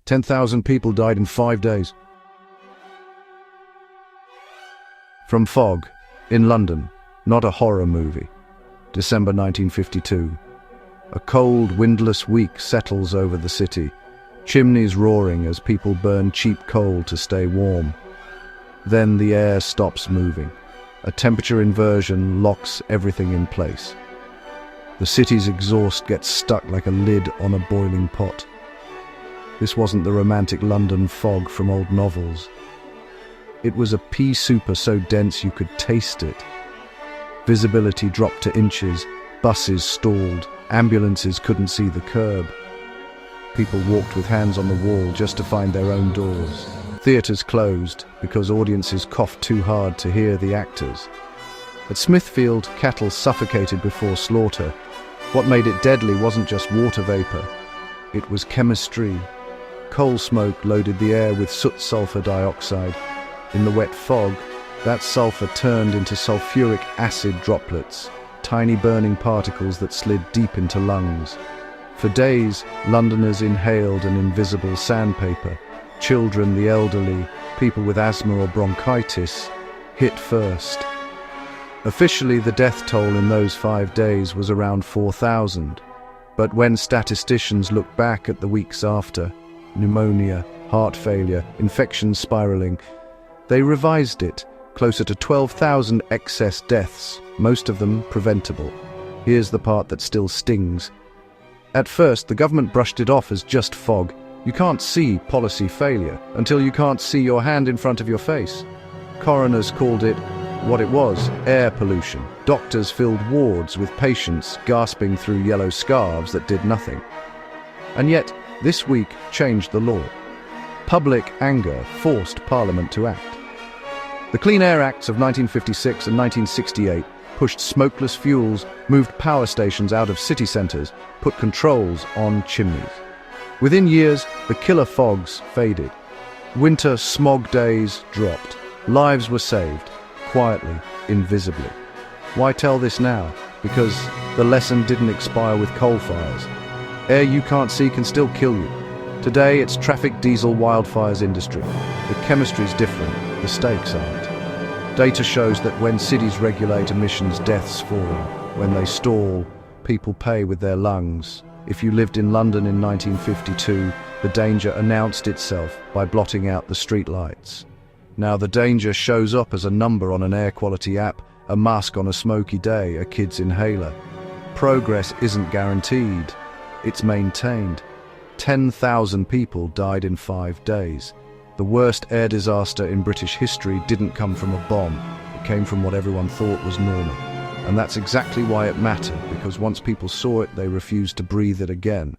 10,000 people died in 5 days. From Fog, in London, not a horror movie. December 1952. A cold, windless week settles over the city, chimneys roaring as people burn cheap coal to stay warm. Then the air stops moving. A temperature inversion locks everything in place. The city's exhaust gets stuck like a lid on a boiling pot. This wasn't the romantic London fog from old novels. It was a pea soup so dense you could taste it. Visibility dropped to inches, buses stalled, ambulances couldn't see the curb. People walked with hands on the wall just to find their own doors. Theatres closed because audiences coughed too hard to hear the actors. At Smithfield, cattle suffocated before slaughter. What made it deadly wasn't just water vapour, it was chemistry. Coal smoke loaded the air with soot sulfur dioxide. In the wet fog, that sulfur turned into sulfuric acid droplets, tiny burning particles that slid deep into lungs. For days, Londoners inhaled an invisible sandpaper. Children, the elderly, people with asthma or bronchitis, hit first. Officially, the death toll in those 5 days was around 4,000. But when statisticians look back at the weeks after, pneumonia, heart failure, infections spiraling, they revised it, closer to 12,000 excess deaths, most of them preventable. Here's the part that still stings. At first, the government brushed it off as just fog. You can't see policy failure until you can't see your hand in front of your face. Coroners called it what it was, air pollution. Doctors filled wards with patients gasping through yellow scarves that did nothing. And yet, this week changed the law. Public anger forced Parliament to act. The Clean Air Acts of 1956 and 1968 pushed smokeless fuels, moved power stations out of city centres, put controls on chimneys. Within years, the killer fogs faded. Winter smog days dropped. Lives were saved, quietly, invisibly. Why tell this now? Because the lesson didn't expire with coal fires. Air you can't see can still kill you. Today, it's traffic, diesel, wildfires industry. The chemistry's different, the stakes aren't. Data shows that when cities regulate emissions, deaths fall. When they stall, people pay with their lungs. If you lived in London in 1952, the danger announced itself by blotting out the streetlights. Now the danger shows up as a number on an air quality app, a mask on a smoky day, a kid's inhaler. Progress isn't guaranteed, it's maintained. 10,000 people died in 5 days. The worst air disaster in British history didn't come from a bomb, it came from what everyone thought was normal. And that's exactly why it mattered, because once people saw it, they refused to breathe it again.